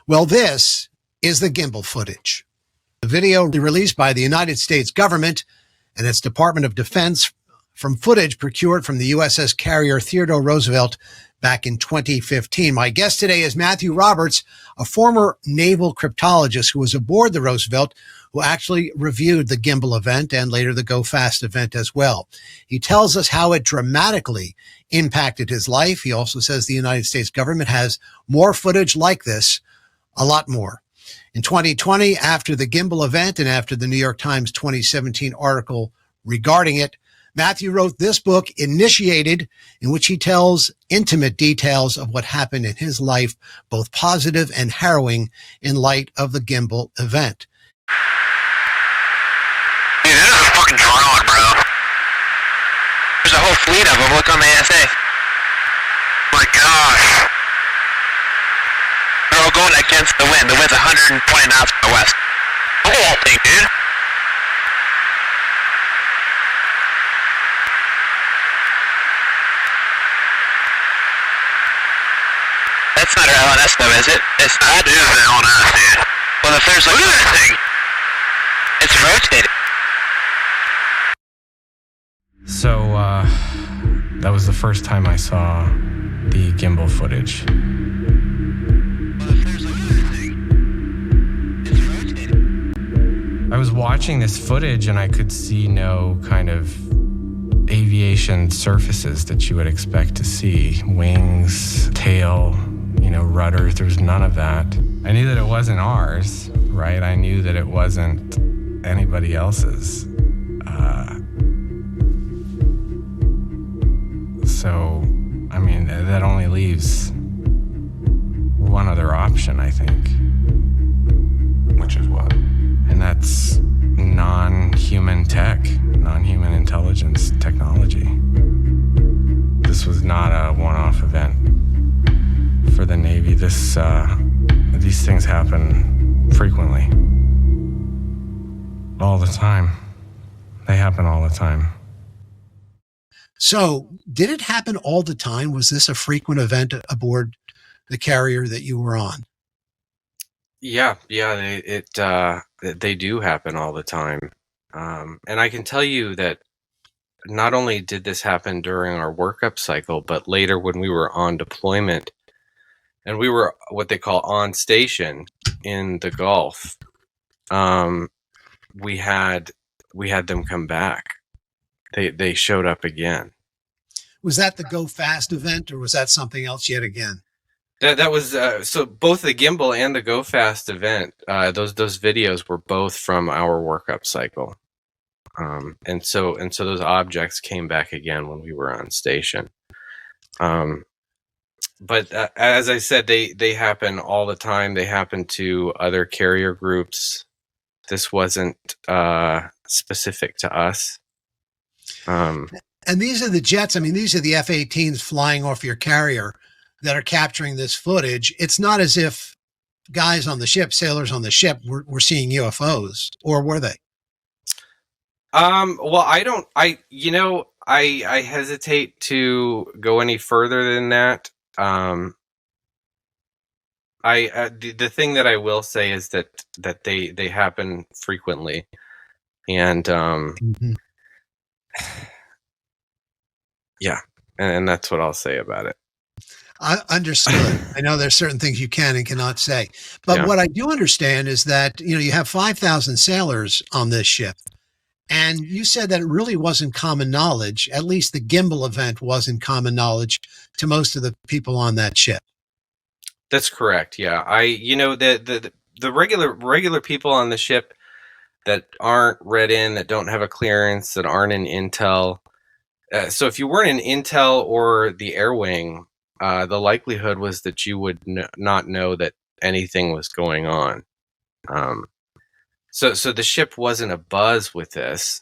Well, this is the gimbal footage. The video released by the United States government and its Department of Defense from footage procured from the USS carrier Theodore Roosevelt back in 2015. My guest today is Matthew Roberts, a former naval cryptologist who was aboard the Roosevelt, who actually reviewed the Gimbal event and later the Go Fast event as well. He tells us how it dramatically impacted his life. He also says the United States government has more footage like this, a lot more. In 2020, after the Gimbal event and after the New York Times 2017 article regarding it, Matthew wrote this book, Initiated, in which he tells intimate details of what happened in his life, both positive and harrowing, in light of the Gimbal event. Dude, that is a fucking drone, bro. There's a whole fleet of them. Look on the ASA. My gosh. They're all going against the wind. The wind's 120 knots from the west. The whole thing, dude. That's not our LNS though, is it? It's not. That is the LNS, dude. Well, if there's like... Look at that thing! It's rotating. So, that was the first time I saw the gimbal footage. Well, if there's like that thing, it's rotating. I was watching this footage and I could see no kind of aviation surfaces that you would expect to see. Wings, tail, rudders, there was none of that. I knew that it wasn't ours, right? I knew that it wasn't anybody else's. So, that only leaves one other option, I think. Which is what? And that's non-human tech, non-human intelligence technology. This was not a one-off event for the Navy. These things happen frequently. All the time. They happen all the time. So, did it happen all the time? Was this a frequent event aboard the carrier that you were on? Yeah, they do happen all the time. And I can tell you that not only did this happen during our workup cycle, but later when we were on deployment and we were what they call on station in the Gulf, we had them come back. They showed up again. Was that the Go Fast event, or was that something else yet again? That was so both the Gimbal and the Go Fast event. Those videos were both from our workup cycle, and so those objects came back again when we were on station. But as I said, they happen all the time. They happen to other carrier groups. This wasn't specific to us. And these are the jets. These are the F-18s flying off your carrier that are capturing this footage. It's not as if guys on the ship, sailors on the ship, were seeing UFOs, or were they? Well, I hesitate to go any further than that. The thing that I will say is that they happen frequently, and yeah, and that's what I'll say about it. I understood. I know there's certain things you can and cannot say, but what I do understand is that you have 5,000 sailors on this ship, and you said that it really wasn't common knowledge. At least the Gimbal event wasn't common knowledge to most of the people on that ship. That's correct. Yeah, the regular people on the ship that aren't read in, that don't have a clearance, that aren't in intel. So if you weren't in intel or the air wing, the likelihood was that you would not know that anything was going on. So the ship wasn't abuzz with this.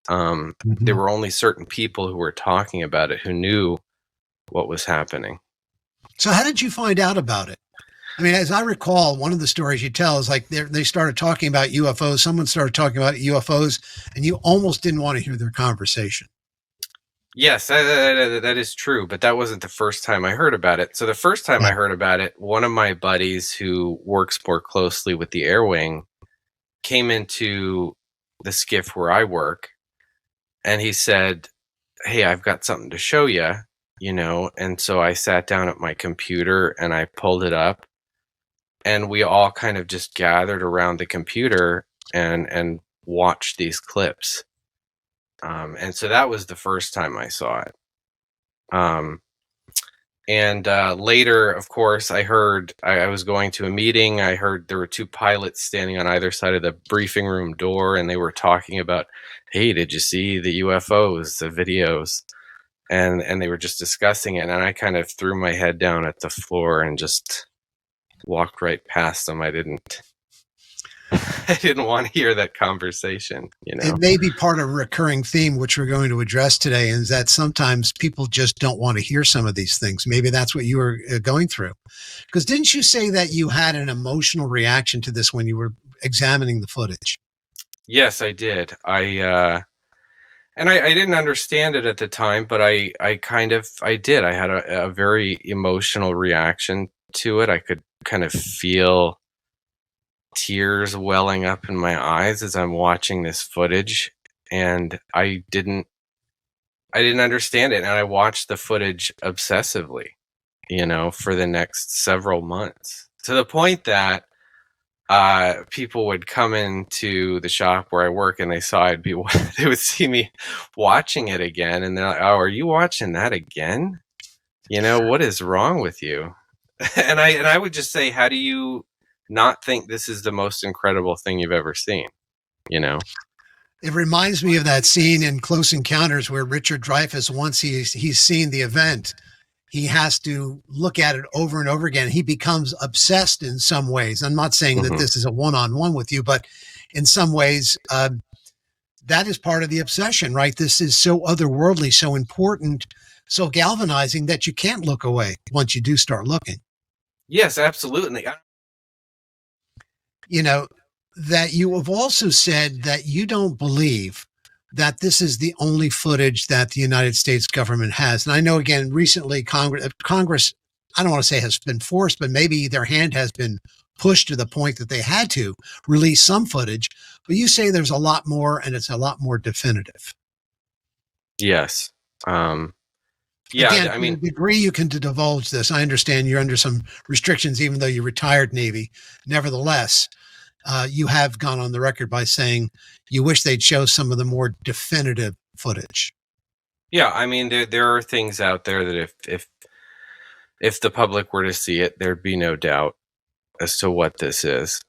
There were only certain people who were talking about it who knew what was happening. So how did you find out about it? As I recall, one of the stories you tell is like they started talking about UFOs. Someone started talking about UFOs, and you almost didn't want to hear their conversation. Yes, that is true, but that wasn't the first time I heard about it. So the first time I Right. heard about it, one of my buddies who works more closely with the air wing came into the skiff where I work, and he said, "Hey, I've got something to show you," and so I sat down at my computer and I pulled it up, and we all kind of just gathered around the computer and watched these clips. And so that was the first time I saw it. Um, and later, of course, I heard I was going to a meeting. I heard there were two pilots standing on either side of the briefing room door, and they were talking about, "Hey, did you see the UFOs, the videos?" And they were just discussing it, and I kind of threw my head down at the floor and just walked right past them. I didn't I didn't want to hear that conversation. It may be part of a recurring theme, which we're going to address today, is that sometimes people just don't want to hear some of these things. Maybe that's what you were going through. Because didn't you say that you had an emotional reaction to this when you were examining the footage? Yes, I did. I didn't understand it at the time, but I did. I had a very emotional reaction to it. I could kind of feel tears welling up in my eyes as I'm watching this footage, and I didn't understand it, and I watched the footage obsessively, for the next several months, to the point that people would come into the shop where I work, and they would see me watching it again, and they're like, "Oh, are you watching that again? What is wrong with you?" and I would just say, "How do you not think this is the most incredible thing you've ever seen?" It reminds me of that scene in Close Encounters where Richard Dreyfuss, once he's seen the event, he has to look at it over and over again. He becomes obsessed in some ways. I'm not saying that this is a one-on-one with you, but in some ways, that is part of the obsession, right? This is so otherworldly, so important, so galvanizing that you can't look away once you do start looking. Yes, absolutely. That you have also said that you don't believe that this is the only footage that the United States government has. And I know, again, recently Congress, I don't want to say has been forced, but maybe their hand has been pushed to the point that they had to release some footage. But you say there's a lot more, and it's a lot more definitive. Yes. Again, I mean, to the degree you can divulge this, I understand you're under some restrictions, even though you retired Navy. Nevertheless, you have gone on the record by saying you wish they'd show some of the more definitive footage. yeah, I mean, there are things out there that if the public were to see it, there'd be no doubt as to what this is.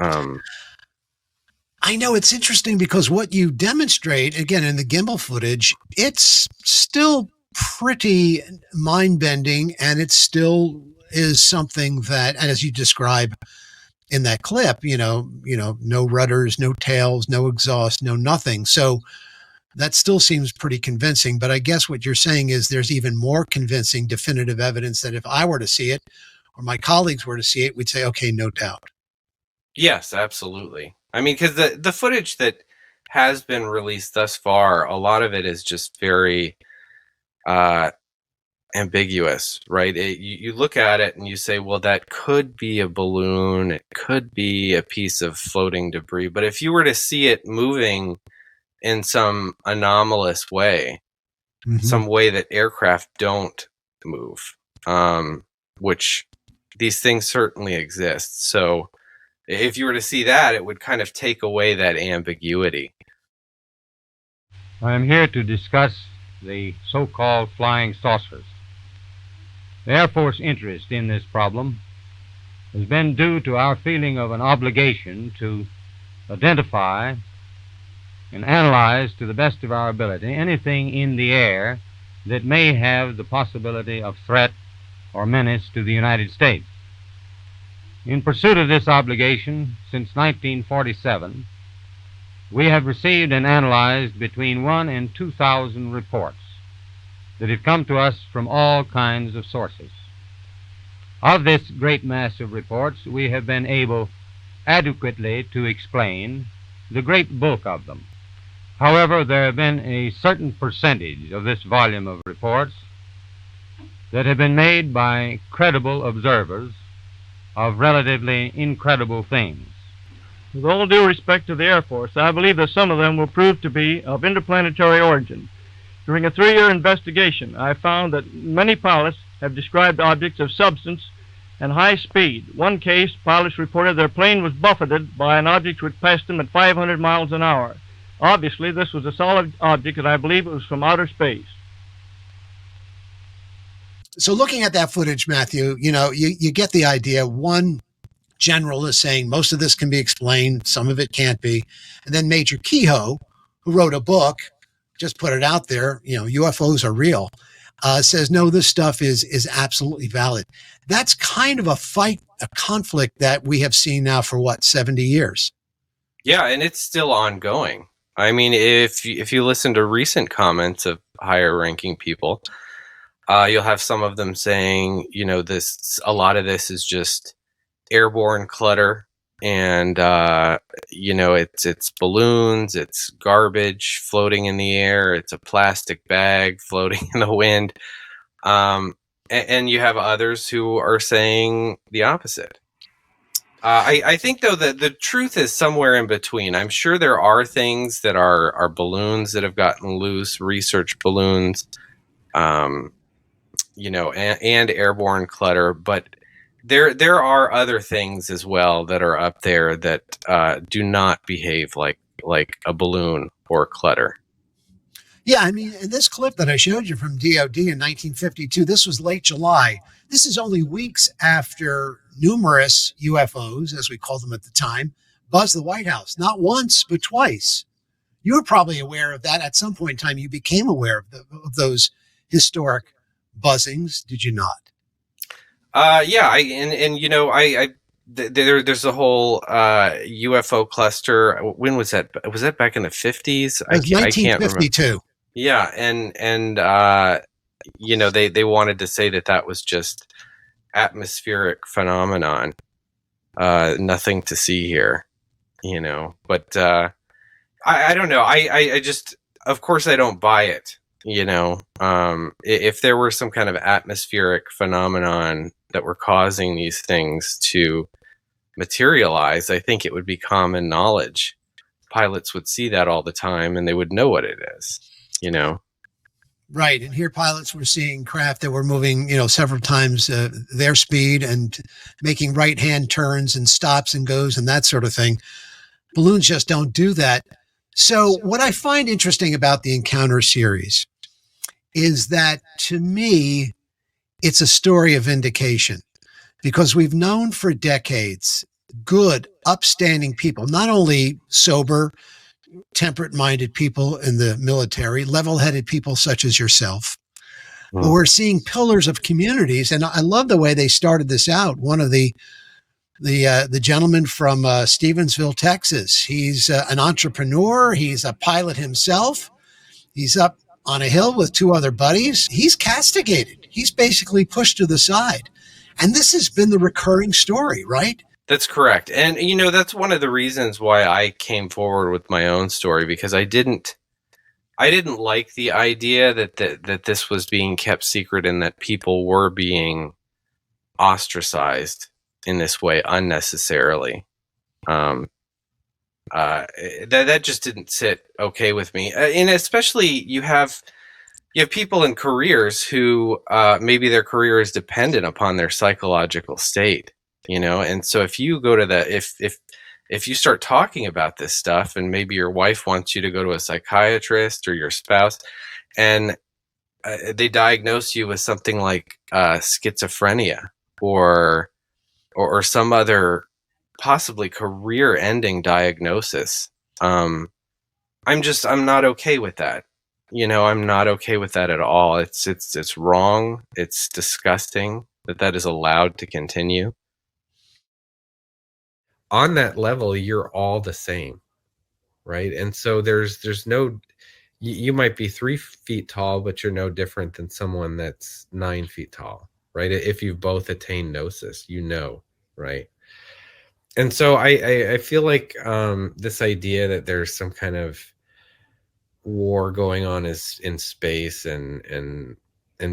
I know it's interesting because what you demonstrate, again, in the gimbal footage, it's still pretty mind-bending, and it still is something that, as you describe in that clip, no rudders, no tails, no exhaust, no nothing. So that still seems pretty convincing. But I guess what you're saying is there's even more convincing, definitive evidence that if I were to see it or my colleagues were to see it, we'd say, okay, no doubt. Yes, absolutely. I mean, because the footage that has been released thus far, a lot of it is just very ambiguous, right? You look at it and you say, well, that could be a balloon, it could be a piece of floating debris, but if you were to see it moving in some anomalous way, some way that aircraft don't move, which these things certainly exist. So if you were to see that, it would kind of take away that ambiguity. I am here to discuss the so-called flying saucers. The Air Force interest in this problem has been due to our feeling of an obligation to identify and analyze to the best of our ability anything in the air that may have the possibility of threat or menace to the United States. In pursuit of this obligation, since 1947, we have received and analyzed between 1,000 and 2,000 reports that have come to us from all kinds of sources. Of this great mass of reports, we have been able adequately to explain the great bulk of them. However, there have been a certain percentage of this volume of reports that have been made by credible observers of relatively incredible things. With all due respect to the Air Force, I believe that some of them will prove to be of interplanetary origin. During a 3-year investigation, I found that many pilots have described objects of substance and high speed. One case, pilots reported their plane was buffeted by an object which passed them at 500 miles an hour. Obviously, this was a solid object, and I believe it was from outer space. So looking at that footage, Matthew, you get the idea. One general is saying most of this can be explained, some of it can't be. And then Major Kehoe, who wrote a book, just put it out there, UFOs are real, says, no, this stuff is absolutely valid. That's kind of a conflict that we have seen now for 70 years. Yeah, and it's still ongoing. I mean, if you listen to recent comments of higher ranking people, you'll have some of them saying, a lot of this is just airborne clutter, and it's balloons, it's garbage floating in the air, it's a plastic bag floating in the wind, and you have others who are saying the opposite. I think, though, that the truth is somewhere in between. I'm sure there are things that are balloons that have gotten loose, research balloons, and airborne clutter, but there are other things as well that are up there that do not behave like a balloon or clutter. Yeah, I mean, in this clip that I showed you from DOD in 1952, this was late July. This is only weeks after numerous UFOs, as we called them at the time, buzzed the White House. Not once, but twice. You were probably aware of that. At some point in time, you became aware of those historic buzzings, did you not? There's a whole UFO cluster. When was that? Was that back in the 50s? It was 1952. Yeah, and they wanted to say that was just atmospheric phenomenon, nothing to see here, But I don't know. I just, of course, I don't buy it. If there were some kind of atmospheric phenomenon that were causing these things to materialize, I think it would be common knowledge. Pilots would see that all the time and they would know what it is, Right. And here pilots were seeing craft that were moving, several times their speed and making right-hand turns and stops and goes and that sort of thing. Balloons just don't do that. So what I find interesting about the Encounter series is that, to me, it's a story of vindication, because we've known for decades good, upstanding people, not only sober, temperate-minded people in the military, level-headed people such as yourself, but we're seeing pillars of communities. And I love the way they started this out. One of the gentleman from Stevensville, Texas, he's an entrepreneur. He's a pilot himself. He's up on a hill with two other buddies. He's castigated. He's basically pushed to the side. And this has been the recurring story, right? That's correct. And, that's one of the reasons why I came forward with my own story, because I didn't like the idea that this was being kept secret and that people were being ostracized in this way unnecessarily. That just didn't sit okay with me. And especially you have people in careers who maybe their career is dependent upon their psychological state, and so if you go to if you start talking about this stuff, and maybe your wife wants you to go to a psychiatrist or your spouse, and they diagnose you with something like schizophrenia or some other possibly career-ending diagnosis, I'm not okay with that. I'm not okay with that at all. It's wrong. It's disgusting that is allowed to continue. On that level, you're all the same, right? And so there's no, you might be 3 feet tall, but you're no different than someone that's 9 feet tall, right? If you've both attained gnosis, right? And so I feel like this idea that there's some kind of war going on is in space, and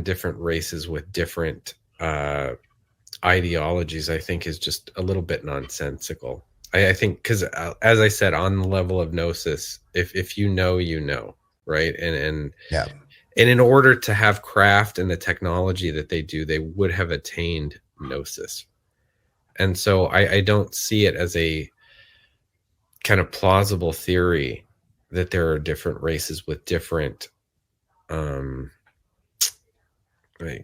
different races with different ideologies, I think is just a little bit nonsensical. I think because, as I said, on the level of gnosis, if you know, you know, right? And in order to have craft and the technology that they do, they would have attained gnosis. And so I don't see it as a kind of plausible theory that there are different races with different kind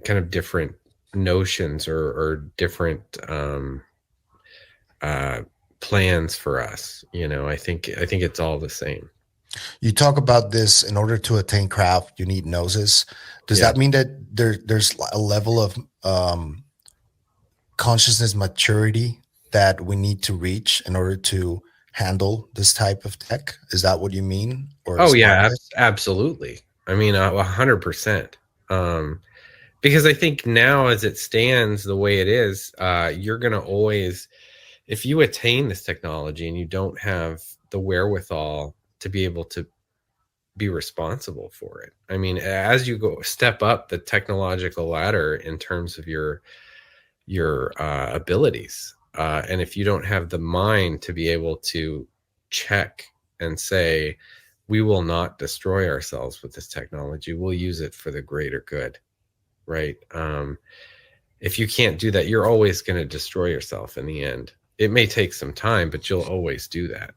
of different notions or different plans for us. I think it's all the same. You talk about this, in order to attain craft, you need gnosis. Does that mean that there's a level of consciousness maturity that we need to reach in order to handle this type of tech? Is that what you mean? Or absolutely. I mean, 100%. Because I think now, as it stands, the way it is, you're going to always, if you attain this technology and you don't have the wherewithal to be able to be responsible for it. I mean, as you go step up the technological ladder in terms of your abilities, and if you don't have the mind to be able to check and say, we will not destroy ourselves with this technology, we'll use it for the greater good, right? If you can't do that, you're always going to destroy yourself in the end. It may take some time, but you'll always do that.